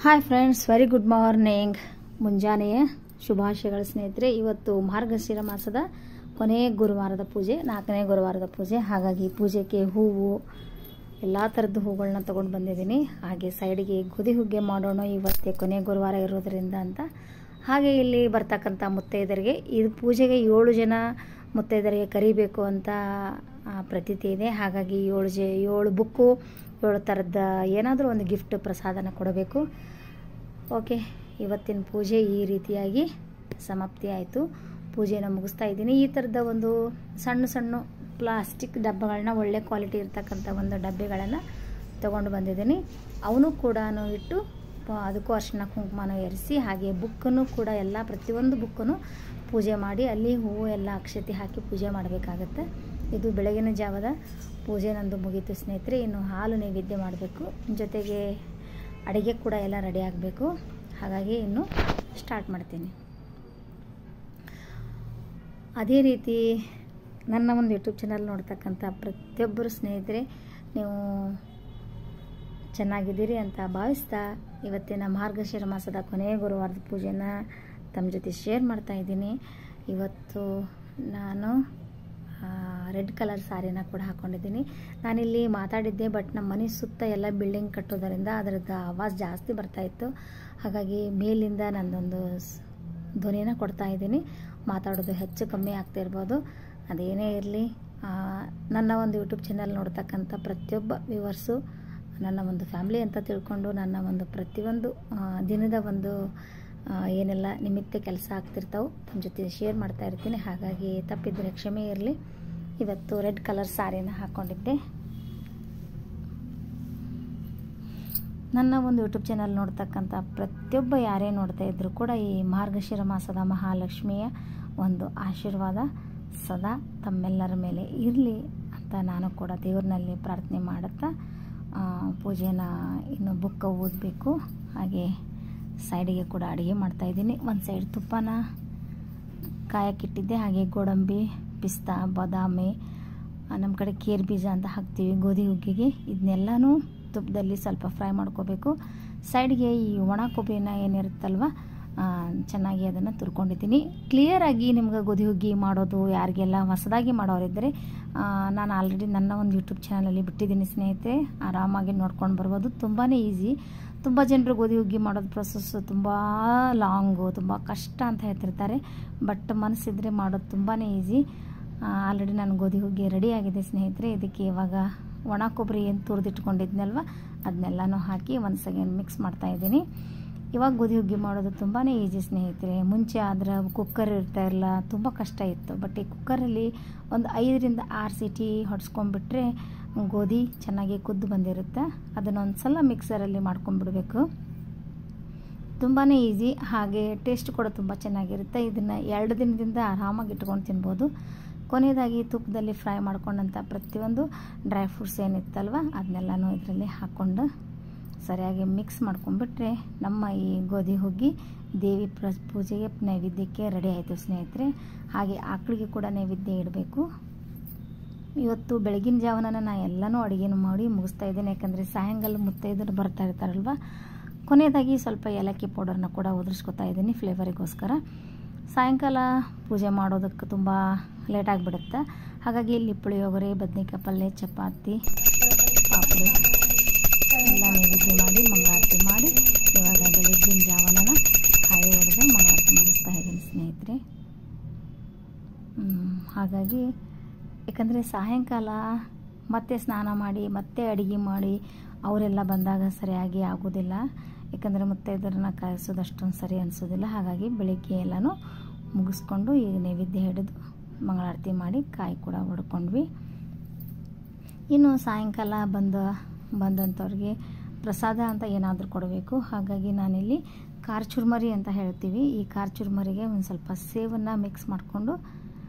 Hi friends, very good morning. ಮುಂಜಾನೆಯ ಶುಭಾಶಯಗಳು ಸ್ನೇಹಿತರೆ. ಇವತ್ತು ಮಾರ್ಗಶಿರ ಮಾಸದ ಕೊನೆಯ ಗುರುವಾರದ ಪೂಜೆ, 4ನೇ ಗುರುವಾರದ ಪೂಜೆ. ಹಾಗಾಗಿ ಪೂಜೆಗೆ ಹೂವು, ಎಲ್ಲ ಥರದ್ದು ಹೂಗಳನ್ನ ತೊಗೊಂಡು ಬಂದಿದ್ದೀನಿ. ಹಾಗೆ ಸೈಡಿಗೆ ಗೋಧಿ ಹುಗ್ಗಿ ಮಾಡೋಣ, ಇವತ್ತೇ ಕೊನೆಯ ಗುರುವಾರ ಇರೋದರಿಂದ ಅಂತ. ಹಾಗೆ ಇಲ್ಲಿ ಬರ್ತಕ್ಕಂಥ ಮುತ್ತೈದರಿಗೆ, ಇದು ಪೂಜೆಗೆ 7 ಜನ ಮುತ್ತೈದರಿಗೆ ಕರಿಬೇಕು ಅಂತ ಪ್ರತೀತಿ ಇದೆ. ಹಾಗಾಗಿ 7 ಬುಕ್ಕು, 7 ಥರದ ಏನಾದರೂ ಒಂದು ಗಿಫ್ಟ್ ಪ್ರಸಾದನ ಕೊಡಬೇಕು. ಓಕೆ, ಇವತ್ತಿನ ಪೂಜೆ ಈ ರೀತಿಯಾಗಿ ಸಮಾಪ್ತಿ ಆಯಿತು. ಪೂಜೆನ ಮುಗಿಸ್ತಾ ಇದ್ದೀನಿ. ಈ ಥರದ ಒಂದು ಸಣ್ಣ ಸಣ್ಣ ಪ್ಲಾಸ್ಟಿಕ್ ಡಬ್ಬಗಳನ್ನ, ಒಳ್ಳೆ ಕ್ವಾಲಿಟಿ ಇರ್ತಕ್ಕಂಥ ಒಂದು ಡಬ್ಬೆಗಳನ್ನು ತೊಗೊಂಡು ಬಂದಿದ್ದೀನಿ. ಅವನು ಕೂಡ ಇಟ್ಟು ಅದಕ್ಕೂ ಅರಿಶಿನ ಕುಂಕುಮನೂ ಏರಿಸಿ, ಹಾಗೆ ಬುಕ್ಕನ್ನು ಕೂಡ ಎಲ್ಲ ಪ್ರತಿಯೊಂದು ಬುಕ್ಕನ್ನು ಪೂಜೆ ಮಾಡಿ, ಅಲ್ಲಿ ಹೂವು ಎಲ್ಲ ಅಕ್ಷತೆ ಹಾಕಿ ಪೂಜೆ ಮಾಡಬೇಕಾಗತ್ತೆ. ಇದು ಬೆಳಗಿನ ಜಾವದ ಪೂಜೆ ನಂದು ಮುಗೀತು ಸ್ನೇಹಿತರೆ. ಇನ್ನು ಹಾಲು ನೈವೇದ್ಯ ಮಾಡಬೇಕು, ಜೊತೆಗೆ ಅಡುಗೆ ಕೂಡ ಎಲ್ಲ ರೆಡಿ ಆಗಬೇಕು. ಹಾಗಾಗಿ ಇನ್ನು ಸ್ಟಾರ್ಟ್ ಮಾಡ್ತೀನಿ. ಅದೇ ರೀತಿ ನನ್ನ ಒಂದು ಯೂಟ್ಯೂಬ್ ಚಾನಲ್ ನೋಡ್ತಕ್ಕಂಥ ಪ್ರತಿಯೊಬ್ಬರು ಸ್ನೇಹಿತರೆ, ನೀವು ಚೆನ್ನಾಗಿದ್ದೀರಿ ಅಂತ ಭಾವಿಸ್ತಾ, ಇವತ್ತಿನ ಮಾರ್ಗಶಿರ ಮಾಸದ ಕೊನೆಯ ಗುರುವಾರದ ಪೂಜೆನ ತಮ್ಮ ಜೊತೆ ಶೇರ್ ಮಾಡ್ತಾ ಇದ್ದೀನಿ. ಇವತ್ತು ನಾನು ರೆಡ್ ಕಲರ್ ಸಾರಿನ ಕೂಡ ಹಾಕ್ಕೊಂಡಿದ್ದೀನಿ. ನಾನಿಲ್ಲಿ ಮಾತಾಡಿದ್ದೆ, ಬಟ್ ನಮ್ಮ ಮನೆ ಸುತ್ತ ಎಲ್ಲ ಬಿಲ್ಡಿಂಗ್ ಕಟ್ಟೋದರಿಂದ ಅದರದ್ದು ಆವಾಜ್ ಜಾಸ್ತಿ ಬರ್ತಾಯಿತ್ತು. ಹಾಗಾಗಿ ಮೇಲಿಂದ ನನ್ನದೊಂದು ಧ್ವನಿನ ಕೊಡ್ತಾ ಇದ್ದೀನಿ. ಮಾತಾಡೋದು ಹೆಚ್ಚು ಕಮ್ಮಿ ಆಗ್ತಿರ್ಬೋದು, ಅದೇನೇ ಇರಲಿ. ನನ್ನ ಒಂದು ಯೂಟ್ಯೂಬ್ ಚಾನಲ್ ನೋಡ್ತಕ್ಕಂಥ ಪ್ರತಿಯೊಬ್ಬ ವ್ಯೂವರ್ಸು ನನ್ನ ಒಂದು ಫ್ಯಾಮಿಲಿ ಅಂತ ತಿಳ್ಕೊಂಡು, ನನ್ನ ಒಂದು ಪ್ರತಿಯೊಂದು ದಿನದ ಒಂದು ಏನೆಲ್ಲ ನಿಮಿತ್ತ ಕೆಲಸ ಆಗ್ತಿರ್ತಾವೆ ತಮ್ಮ ಜೊತೆ ಶೇರ್ ಮಾಡ್ತಾ ಇರ್ತೀನಿ. ಹಾಗಾಗಿ ತಪ್ಪಿದ್ದರೆ ಕ್ಷಮೆ ಇರಲಿ. ಇವತ್ತು ರೆಡ್ ಕಲರ್ ಸಾರಿನ ಹಾಕ್ಕೊಂಡಿದ್ದೆ. ನನ್ನ ಒಂದು ಯೂಟ್ಯೂಬ್ ಚಾನಲ್ ನೋಡ್ತಕ್ಕಂಥ ಪ್ರತಿಯೊಬ್ಬ ಯಾರೇ ನೋಡ್ತಾ ಇದ್ದರೂ ಕೂಡ ಈ ಮಾರ್ಗಶಿರ ಮಾಸದ ಮಹಾಲಕ್ಷ್ಮಿಯ ಒಂದು ಆಶೀರ್ವಾದ ಸದಾ ತಮ್ಮೆಲ್ಲರ ಮೇಲೆ ಇರಲಿ ಅಂತ ನಾನು ಕೂಡ ದೇವ್ರನಲ್ಲಿ ಪ್ರಾರ್ಥನೆ ಮಾಡುತ್ತಾ ಪೂಜೆನ ಇನ್ನು ಬುಕ್ಕ ಓದಬೇಕು. ಹಾಗೆ ಸೈಡಿಗೆ ಕೂಡ ಅಡುಗೆ ಮಾಡ್ತಾಯಿದ್ದೀನಿ. ಒಂದು ಸೈಡ್ ತುಪ್ಪನ ಕಾಯಕ್ಕಿಟ್ಟಿದ್ದೆ. ಹಾಗೆ ಗೋಡಂಬಿ, ಪಿಸ್ತಾ, ಬಾದಾಮಿ, ನಮ್ಮ ಕಡೆ ಕೇರ್ ಬೀಜ ಅಂತ ಹಾಕ್ತೀವಿ ಗೋಧಿ ಹುಗ್ಗಿಗೆ. ಇದನ್ನೆಲ್ಲನೂ ತುಪ್ಪದಲ್ಲಿ ಸ್ವಲ್ಪ ಫ್ರೈ ಮಾಡ್ಕೋಬೇಕು. ಸೈಡ್ಗೆ ಈ ಒಣ ಕೊಬ್ಬರಿನ ಏನಿರುತ್ತಲ್ವ, ಚೆನ್ನಾಗಿ ಅದನ್ನು ತುರ್ಕೊಂಡಿದ್ದೀನಿ. ಕ್ಲಿಯರಾಗಿ ನಿಮ್ಗೆ ಗೋಧಿ ಹುಗ್ಗಿ ಮಾಡೋದು ಯಾರಿಗೆಲ್ಲ ಹೊಸದಾಗಿ ಮಾಡೋರಿದ್ದರೆ, ನಾನು ಆಲ್ರೆಡಿ ನನ್ನ ಒಂದು ಯೂಟ್ಯೂಬ್ ಚಾನಲಲ್ಲಿ ಬಿಟ್ಟಿದ್ದೀನಿ ಸ್ನೇಹಿತರೆ, ಆರಾಮಾಗಿ ನೋಡ್ಕೊಂಡು ಬರ್ಬೋದು. ತುಂಬಾ ಈಸಿ. ತುಂಬ ಜನರು ಗೋಧಿ ಹುಗ್ಗಿ ಮಾಡೋದು ಪ್ರೊಸೆಸ್ಸು ತುಂಬ ಲಾಂಗು, ತುಂಬ ಕಷ್ಟ ಅಂತ ಹೇಳ್ತಿರ್ತಾರೆ. ಬಟ್ ಮನಸ್ಸಿದ್ರೆ ಮಾಡೋದು ತುಂಬಾ ಈಸಿ. ಆಲ್ರೆಡಿ ನಾನು ಗೋಧಿ ಹುಗ್ಗಿ ರೆಡಿ ಆಗಿದೆ ಸ್ನೇಹಿತರೆ. ಇದಕ್ಕೆ ಇವಾಗ ಒಣ ಕೊಬ್ಬರಿ ಏನು ತುರಿದಿಟ್ಕೊಂಡಿದ್ನಲ್ವ, ಅದನ್ನೆಲ್ಲನೂ ಹಾಕಿ ಒಂದು ಸೆಕೆಂಡ್ ಮಿಕ್ಸ್ ಮಾಡ್ತಾಯಿದ್ದೀನಿ. ಇವಾಗ ಗೋಧಿ ಹುಗ್ಗಿ ಮಾಡೋದು ತುಂಬಾ ಈಸಿ ಸ್ನೇಹಿತರೆ. ಮುಂಚೆ ಆದ್ರೆ ಕುಕ್ಕರ್ ಇರ್ತಾ ಇರಲ್ಲ, ತುಂಬ ಕಷ್ಟ ಇತ್ತು. ಬಟ್ ಈ ಕುಕ್ಕರಲ್ಲಿ ಒಂದು 5ರಿಂದ 6 ಸೀಟಿ ಹೊಡ್ಸ್ಕೊಂಡ್ಬಿಟ್ರೆ ಗೋಧಿ ಚೆನ್ನಾಗಿ ಕುದ್ದು ಬಂದಿರುತ್ತೆ. ಅದನ್ನೊಂದು ಸಲ ಮಿಕ್ಸರಲ್ಲಿ ಮಾಡ್ಕೊಂಡ್ಬಿಡ್ಬೇಕು. ತುಂಬಾ ಈಸಿ, ಹಾಗೆ ಟೇಸ್ಟ್ ಕೂಡ ತುಂಬ ಚೆನ್ನಾಗಿರುತ್ತೆ. ಇದನ್ನು 2 ದಿನದಿಂದ ಆರಾಮಾಗಿ ಇಟ್ಕೊಂಡು ತಿನ್ಬೋದು. ಕೊನೆಯದಾಗಿ ತುಪ್ಪದಲ್ಲಿ ಫ್ರೈ ಮಾಡ್ಕೊಂಡಂಥ ಪ್ರತಿಯೊಂದು ಡ್ರೈ ಫ್ರೂಟ್ಸ್ ಏನಿತ್ತಲ್ವ, ಅದನ್ನೆಲ್ಲನೂ ಇದರಲ್ಲಿ ಹಾಕ್ಕೊಂಡು ಸರಿಯಾಗಿ ಮಿಕ್ಸ್ ಮಾಡ್ಕೊಂಡ್ಬಿಟ್ರೆ ನಮ್ಮ ಈ ಗೋಧಿ ಹುಗ್ಗಿ ದೇವಿ ಪೂಜೆಗೆ ನೈವೇದ್ಯಕ್ಕೆ ರೆಡಿ ಆಯಿತು ಸ್ನೇಹಿತರೆ. ಹಾಗೆ ಆಕಳಿಗೆ ಕೂಡ ನೈವೇದ್ಯ ಇಡಬೇಕು. ಇವತ್ತು ಬೆಳಗಿನ ಜಾವನ ನಾನು ಎಲ್ಲನೂ ಅಡುಗೆನೂ ಮಾಡಿ ಮುಗಿಸ್ತಾ ಇದ್ದೇನೆ. ಯಾಕಂದರೆ ಸಾಯಂಕಾಲ ಮುತ್ತೈದರು ಬರ್ತಾ ಇರ್ತಾರಲ್ವ. ಕೊನೆಯದಾಗಿ ಸ್ವಲ್ಪ ಏಲಕ್ಕಿ ಪೌಡರ್ನ ಕೂಡ ಉದುರಿಸ್ಕೊತಾ ಇದ್ದೀನಿ ಫ್ಲೇವರಿಗೋಸ್ಕರ. ಸಾಯಂಕಾಲ ಪೂಜೆ ಮಾಡೋದಕ್ಕೆ ತುಂಬ ಲೇಟಾಗಿಬಿಡುತ್ತೆ. ಹಾಗಾಗಿ ಇಲ್ಲಿ ಪುಳಿಯೋಗರೆ, ಬದನೆಕಾಯಿ ಪಲ್ಯ, ಚಪಾತಿ, ಪಾಪಡಿ ಎಲ್ಲ ನೈವೇದ್ಯ ಮಾಡಿ ಮಂಗಳಾರತಿ ಮಾಡಿ, ಇವಾಗ ಬೆಳಗ್ಗಿನ ಜಾವನ ಕಾಯಿ ಹೊಡೆದು ಮಂಗಳಾರತಿ ಮುಗಿಸ್ತಾ ಇದ್ದೀನಿ ಸ್ನೇಹಿತರೆ. ಹಾಗಾಗಿ ಯಾಕಂದರೆ ಸಾಯಂಕಾಲ ಮತ್ತೆ ಸ್ನಾನ ಮಾಡಿ ಮತ್ತೆ ಅಡುಗೆ ಮಾಡಿ ಅವರೆಲ್ಲ ಬಂದಾಗ ಸರಿಯಾಗಿ ಆಗೋದಿಲ್ಲ. ಯಾಕಂದರೆ ಮುತ್ತೈದರನ್ನ ಕಾಯಿಸೋದು ಅಷ್ಟೊಂದು ಸರಿ ಅನಿಸೋದಿಲ್ಲ. ಹಾಗಾಗಿ ಬೆಳಗ್ಗೆ ಎಲ್ಲನೂ ಮುಗಿಸ್ಕೊಂಡು ಈಗ ನೈವೇದ್ಯ ಹಿಡಿದು ಮಂಗಳಾರತಿ ಮಾಡಿ ಕಾಯಿ ಕೂಡ ಹೊಡ್ಕೊಂಡ್ವಿ. ಇನ್ನು ಸಾಯಂಕಾಲ ಬಂದಂಥವ್ರಿಗೆ ಪ್ರಸಾದ ಅಂತ ಏನಾದರೂ ಕೊಡಬೇಕು. ಹಾಗಾಗಿ ನಾನಿಲ್ಲಿ ಖಾರ ಚುರ್ಮರಿ ಅಂತ ಹೇಳ್ತೀವಿ. ಈ ಖಾರ ಚುರ್ಮರಿಗೆ ಒಂದು ಸ್ವಲ್ಪ ಸೇವನ್ನು ಮಿಕ್ಸ್ ಮಾಡಿಕೊಂಡು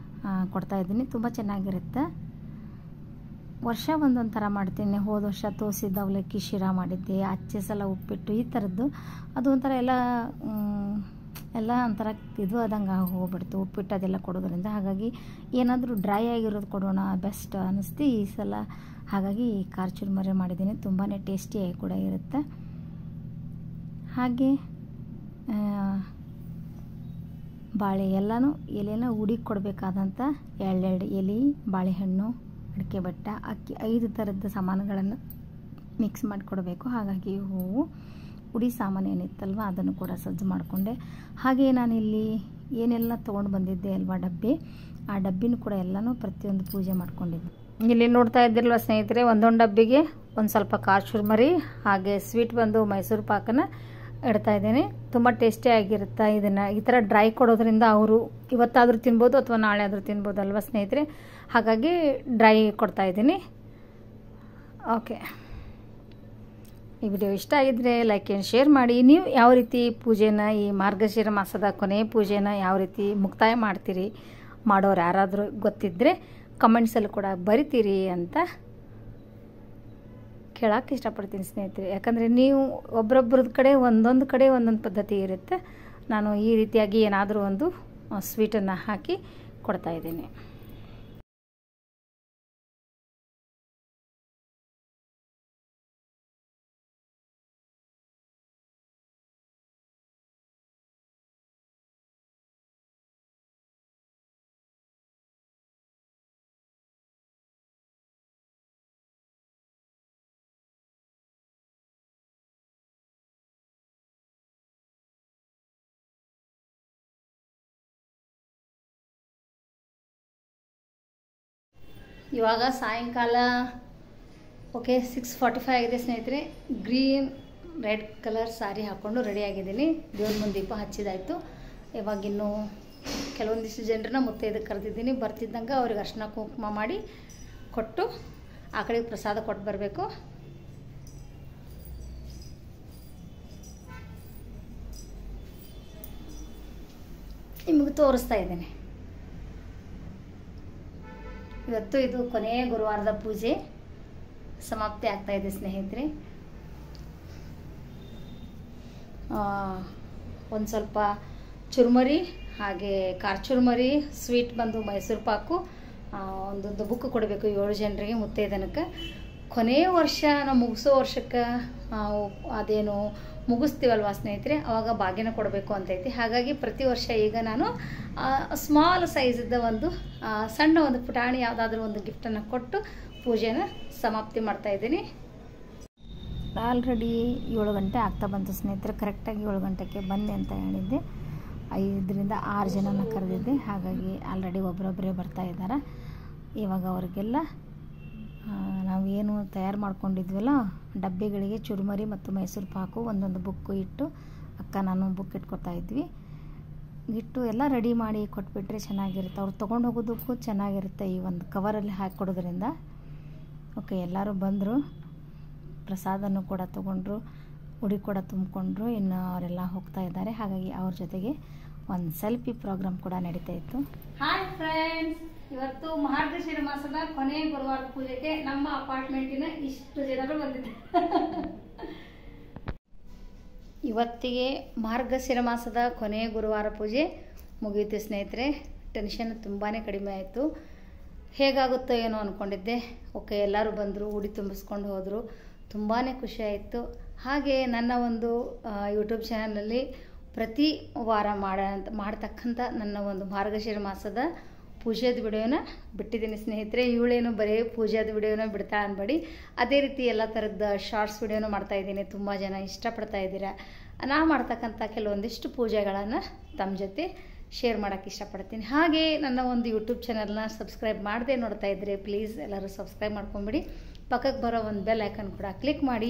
ಕೊಡ್ತಾಯಿದ್ದೀನಿ. ತುಂಬ ಚೆನ್ನಾಗಿರುತ್ತೆ. ವರ್ಷ ಒಂದೊಂದು ಥರ ಮಾಡ್ತೀನಿ. ಹೋದ ವರ್ಷ ತೋಸಿದ್ದ ಅವಲಕ್ಕಿ ಶಿರಾ ಮಾಡಿದ್ದೆ, ಅಚ್ಚೆ ಸಲ ಉಪ್ಪಿಟ್ಟು, ಈ ಥರದ್ದು. ಅದು ಒಂಥರ ಎಲ್ಲ ಒಂಥರ ಇದು ಆದಂಗೆ ಹೋಗ್ಬಿಡ್ತು ಉಪ್ಪಿಟ್ಟು ಅದೆಲ್ಲ ಕೊಡೋದ್ರಿಂದ. ಹಾಗಾಗಿ ಏನಾದರೂ ಡ್ರೈ ಆಗಿರೋದು ಕೊಡೋಣ ಬೆಸ್ಟ್ ಅನ್ನಿಸ್ತು ಈ ಸಲ. ಹಾಗಾಗಿ ಖಾರ ಚುರ್ಮರಿ ಮಾಡಿದ್ದೀನಿ. ತುಂಬಾ ಟೇಸ್ಟಿಯಾಗಿ ಕೂಡ ಇರುತ್ತೆ. ಹಾಗೆ ಬಾಳೆ ಎಲ್ಲನೂ ಎಲೆನ ಹುಡಿ ಕೊಡಬೇಕಾದಂಥ ಎರಡೆರಡು ಎಲೆ, ಬಾಳೆಹಣ್ಣು, ಅಡಿಕೆ ಬಟ್ಟ, ಅಕ್ಕಿ 5 ಥರದ ಸಾಮಾನುಗಳನ್ನು ಮಿಕ್ಸ್ ಮಾಡಿಕೊಡಬೇಕು. ಹಾಗಾಗಿ ಹೂವು ಉಡಿ ಸಾಮಾನು ಏನಿತ್ತಲ್ವ ಅದನ್ನು ಕೂಡ ಸಜ್ಜು ಮಾಡಿಕೊಂಡೆ. ಹಾಗೆ ನಾನಿಲ್ಲಿ ಏನೆಲ್ಲ ತೊಗೊಂಡು ಬಂದಿದ್ದೆ ಅಲ್ವಾ ಡಬ್ಬಿ, ಆ ಡಬ್ಬಿನೂ ಕೂಡ ಎಲ್ಲನೂ ಪ್ರತಿಯೊಂದು ಪೂಜೆ ಮಾಡ್ಕೊಂಡಿದ್ದೆ. ಇಲ್ಲಿ ನೋಡ್ತಾ ಇದ್ದಿರಲ್ವ ಸ್ನೇಹಿತರೆ, ಒಂದೊಂದು ಡಬ್ಬಿಗೆ ಒಂದು ಸ್ವಲ್ಪ ಖಾರ ಚುರ್ಮರಿ ಹಾಗೆ ಸ್ವೀಟ್ ಬಂದು ಮೈಸೂರು ಪಾಕನ ಇಡ್ತಾ ಇದ್ದೇನೆ. ತುಂಬ ಟೇಸ್ಟಿಯಾಗಿರುತ್ತೆ. ಇದನ್ನು ಈ ಥರ ಡ್ರೈ ಕೊಡೋದ್ರಿಂದ ಅವರು ಇವತ್ತಾದರೂ ತಿನ್ಬೋದು ಅಥವಾ ನಾಳೆ ಆದರೂ ತಿನ್ಬೋದು ಅಲ್ವಾ ಸ್ನೇಹಿತರೆ, ಹಾಗಾಗಿ ಡ್ರೈ ಕೊಡ್ತಾ ಇದ್ದೀನಿ. ಓಕೆ, ಈ ವಿಡಿಯೋ ಇಷ್ಟ ಆಗಿದ್ದರೆ ಲೈಕ್ ಆ್ಯಂಡ್ ಶೇರ್ ಮಾಡಿ. ನೀವು ಯಾವ ರೀತಿ ಪೂಜೆನ, ಈ ಮಾರ್ಗಶಿರ ಮಾಸದ ಕೊನೆಯ ಪೂಜೆನ ಯಾವ ರೀತಿ ಮುಕ್ತಾಯ ಮಾಡ್ತೀರಿ, ಮಾಡೋರು ಯಾರಾದರೂ ಗೊತ್ತಿದ್ದರೆ ಕಮೆಂಟ್ಸಲ್ಲಿ ಕೂಡ ಬರಿತೀರಿ ಅಂತ ಕೇಳೋಕ್ಕೆ ಇಷ್ಟಪಡ್ತೀನಿ ಸ್ನೇಹಿತರೆ. ಯಾಕಂದರೆ ನೀವು ಒಬ್ರೊಬ್ರದ್ದು ಕಡೆ ಒಂದೊಂದು ಕಡೆ ಒಂದೊಂದು ಪದ್ಧತಿ ಇರುತ್ತೆ. ನಾನು ಈ ರೀತಿಯಾಗಿ ಏನಾದರೂ ಒಂದು ಸ್ವೀಟನ್ನು ಹಾಕಿ ಕೊಡ್ತಾಯಿದ್ದೀನಿ. ಇವಾಗ ಸಾಯಂಕಾಲ 6:45 ಆಗಿದೆ ಸ್ನೇಹಿತರೆ. ಗ್ರೀನ್ ರೆಡ್ ಕಲರ್ ಸಾರಿ ಹಾಕ್ಕೊಂಡು ರೆಡಿಯಾಗಿದ್ದೀನಿ. ದೇವ್ರ ಮುಂದೆ ದೀಪ ಹಚ್ಚಿದಾಯಿತು. ಇವಾಗಿನ್ನೂ ಕೆಲವೊಂದಿಷ್ಟು ಜನರನ್ನ ಮುತ್ತೈದಕ್ಕೆ ಕರೆದಿದ್ದೀನಿ. ಬರ್ತಿದ್ದಂಗೆ ಅವ್ರಿಗೆ ಅರ್ಶಿನ ಕುಂಕುಮ ಮಾಡಿ ಕೊಟ್ಟು ಆ ಕಡೆಗೆ ಪ್ರಸಾದ ಕೊಟ್ಟು ಬರಬೇಕು. ನಿಮಗೆ ತೋರಿಸ್ತಾ ಇದ್ದೀನಿ. ಇವತ್ತು ಇದು ಕೊನೆಯ ಗುರುವಾರದ ಪೂಜೆ ಸಮಾಪ್ತಿ ಆಗ್ತಾ ಇದೆ ಸ್ನೇಹಿತರೆ. ಒಂದು ಸ್ವಲ್ಪ ಚುರುಮರಿ ಹಾಗೆ ಖಾರ ಚುರುಮರಿ, ಸ್ವೀಟ್ ಬಂದು ಮೈಸೂರು ಪಾಕು, ಒಂದೊಂದು ಬುಕ್ ಕೊಡಬೇಕು 7 ಜನರಿಗೆ ಮುತ್ತೈದನಕ್ಕೆ. ಕೊನೆಯ ವರ್ಷ ನಾವು ಮುಗಿಸೋ ವರ್ಷಕ್ಕೆ ಅದೇನು ಮುಗಿಸ್ತೀವಲ್ವ ಸ್ನೇಹಿತರೆ, ಆವಾಗ ಭಾಗ್ಯನ ಕೊಡಬೇಕು ಅಂತೈತಿ. ಹಾಗಾಗಿ ಪ್ರತಿ ವರ್ಷ ಈಗ ನಾನು ಸ್ಮಾಲ್ ಸೈಜಿದ್ದ ಒಂದು ಸಣ್ಣ ಒಂದು ಪುಟಾಣಿ ಯಾವುದಾದ್ರೂ ಒಂದು ಗಿಫ್ಟನ್ನು ಕೊಟ್ಟು ಪೂಜೆನ ಸಮಾಪ್ತಿ ಮಾಡ್ತಾಯಿದ್ದೀನಿ. ಆಲ್ರೆಡಿ 7 ಗಂಟೆ ಆಗ್ತಾ ಬಂತು ಸ್ನೇಹಿತರೆ. ಕರೆಕ್ಟಾಗಿ 7 ಗಂಟೆಗೆ ಬನ್ನಿ ಅಂತ ಹೇಳಿದ್ದೆ. 5ರಿಂದ 6 ಜನನ ಕರೆದಿದ್ದೆ. ಹಾಗಾಗಿ ಆಲ್ರೆಡಿ ಒಬ್ಬರೊಬ್ಬರೇ ಬರ್ತಾ ಇದ್ದಾರೆ. ಇವಾಗ ಅವ್ರಿಗೆಲ್ಲ ನಾವೇನು ತಯಾರು ಮಾಡ್ಕೊಂಡಿದ್ವಲ್ಲ ಡಬ್ಬಿಗಳಿಗೆ ಚುರುಮರಿ ಮತ್ತು ಮೈಸೂರು ಪಾಕು ಒಂದೊಂದು ಬುಕ್ಕು ಇಟ್ಟು ನಾನು ಬುಕ್ ಇಟ್ಕೊತಾ ಇದ್ವಿ. ಇಟ್ಟು ಎಲ್ಲ ರೆಡಿ ಮಾಡಿ ಕೊಟ್ಬಿಟ್ರೆ ಚೆನ್ನಾಗಿರುತ್ತೆ. ಅವ್ರು ತೊಗೊಂಡು ಹೋಗೋದಕ್ಕೂ ಚೆನ್ನಾಗಿರುತ್ತೆ ಈ ಒಂದು ಕವರಲ್ಲಿ ಹಾಕಿ ಕೊಡೋದ್ರಿಂದ. ಓಕೆ, ಎಲ್ಲರೂ ಬಂದರು, ಪ್ರಸಾದನೂ ಕೂಡ ತೊಗೊಂಡ್ರು, ಉಡಿ ಕೂಡ ತುಂಬಿಕೊಂಡ್ರು. ಇನ್ನು ಅವರೆಲ್ಲ ಹೋಗ್ತಾ ಇದ್ದಾರೆ. ಹಾಗಾಗಿ ಅವ್ರ ಜೊತೆಗೆ ಒಂದು ಸೆಲ್ಫಿ ಪ್ರೋಗ್ರಾಮ್ ಕೂಡ ನಡೀತಾ ಇತ್ತು. ಹಾಯ್ ಫ್ರೆಂಡ್ಸ್, ಇವತ್ತು ಮಾರ್ಗಶಿರ ಮಾಸದ ಕೊನೆಯ ಗುರುವಾರದ ಪೂಜೆಗೆ ನಮ್ಮ ಅಪಾರ್ಟ್ಮೆಂಟಿನ ಇಷ್ಟು ಜನರು ಬಂದಿದ್ದಾರೆ. ಇವತ್ತಿಗೆ ಮಾರ್ಗಶಿರ ಮಾಸದ ಕೊನೆಯ ಗುರುವಾರ ಪೂಜೆ ಮುಗಿಯಿತು ಸ್ನೇಹಿತರೆ. ಟೆನ್ಷನ್ ತುಂಬಾ ಕಡಿಮೆ ಆಯಿತು. ಹೇಗಾಗುತ್ತೋ ಏನೋ ಅಂದ್ಕೊಂಡಿದ್ದೆ. ಓಕೆ, ಎಲ್ಲರೂ ಬಂದರು, ಉಡಿ ತುಂಬಿಸ್ಕೊಂಡು ಹೋದರು. ತುಂಬಾ ಖುಷಿ ಆಯಿತು. ಹಾಗೆ ನನ್ನ ಒಂದು ಯೂಟ್ಯೂಬ್ ಚಾನಲಲ್ಲಿ ಪ್ರತಿ ವಾರ ಮಾಡ್ತಕ್ಕಂಥ ನನ್ನ ಒಂದು ಮಾರ್ಗಶಿರ ಮಾಸದ ಪೂಜೆದ ವಿಡಿಯೋನ ಬಿಟ್ಟಿದ್ದೀನಿ ಸ್ನೇಹಿತರೆ. ಇವಳೇನು ಬರೀ ಪೂಜೆದ ವಿಡಿಯೋನ ಬಿಡ್ತಾ ಅನ್ಬೇಡಿ, ಅದೇ ರೀತಿ ಎಲ್ಲ ಥರದ ಶಾರ್ಟ್ಸ್ ವಿಡಿಯೋನು ಮಾಡ್ತಾಯಿದ್ದೀನಿ. ತುಂಬ ಜನ ಇಷ್ಟಪಡ್ತಾ ಇದ್ದೀರಾ. ನಾ ಮಾಡ್ತಕ್ಕಂಥ ಕೆಲವೊಂದಿಷ್ಟು ಪೂಜೆಗಳನ್ನು ತಮ್ಮ ಜೊತೆ ಶೇರ್ ಮಾಡೋಕ್ಕೆ ಇಷ್ಟಪಡ್ತೀನಿ. ಹಾಗೆ ನನ್ನ ಒಂದು ಯೂಟ್ಯೂಬ್ ಚಾನಲ್ನ ಸಬ್ಸ್ಕ್ರೈಬ್ ಮಾಡದೆ ನೋಡ್ತಾ ಇದ್ದರೆ ಪ್ಲೀಸ್ ಎಲ್ಲರೂ ಸಬ್ಸ್ಕ್ರೈಬ್ ಮಾಡ್ಕೊಂಬಿಡಿ. ಪಕ್ಕಕ್ಕೆ ಬರೋ ಒಂದು ಬೆಲ್ ಐಕನ್ ಕೂಡ ಕ್ಲಿಕ್ ಮಾಡಿ.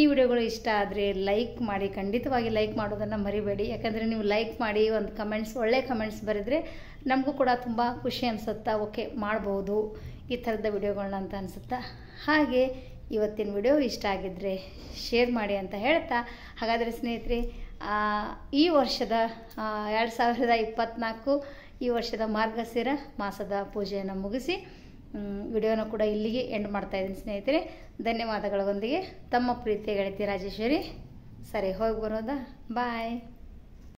ಈ ವಿಡಿಯೋಗಳು ಇಷ್ಟ ಆದರೆ ಲೈಕ್ ಮಾಡಿ, ಖಂಡಿತವಾಗಿ ಲೈಕ್ ಮಾಡೋದನ್ನು ಮರಿಬೇಡಿ. ಯಾಕಂದರೆ ನೀವು ಲೈಕ್ ಮಾಡಿ ಒಂದು ಕಮೆಂಟ್ಸ್, ಒಳ್ಳೆ ಕಮೆಂಟ್ಸ್ ಬರೆದ್ರೆ ನಮಗೂ ಕೂಡ ತುಂಬ ಖುಷಿ ಅನಿಸುತ್ತಾ. ಓಕೆ, ಮಾಡ್ಬೋದು ಈ ಥರದ ವಿಡಿಯೋಗಳನ್ನ ಅಂತ ಅನಿಸುತ್ತಾ. ಹಾಗೆ ಇವತ್ತಿನ ವಿಡಿಯೋ ಇಷ್ಟ ಆಗಿದ್ದರೆ ಶೇರ್ ಮಾಡಿ ಅಂತ ಹೇಳ್ತಾ, ಹಾಗಾದರೆ ಸ್ನೇಹಿತರೆ ಈ ವರ್ಷದ 2024 ಈ ವರ್ಷದ ಮಾರ್ಗಶಿರ ಮಾಸದ ಪೂಜೆಯನ್ನು ಮುಗಿಸಿ ವಿಡಿಯೋನ ಕೂಡ ಇಲ್ಲಿಗೆ ಎಂಡ್ ಮಾಡ್ತಾಯಿದ್ದೀನಿ ಸ್ನೇಹಿತರೆ. ಧನ್ಯವಾದಗಳೊಂದಿಗೆ ತಮ್ಮ ಪ್ರೀತಿಯ ಗೆಳತಿ ರಾಜೇಶ್ವರಿ. ಸರಿ, ಹೋಗಿ ಬರೋದಾ? ಬಾಯ್.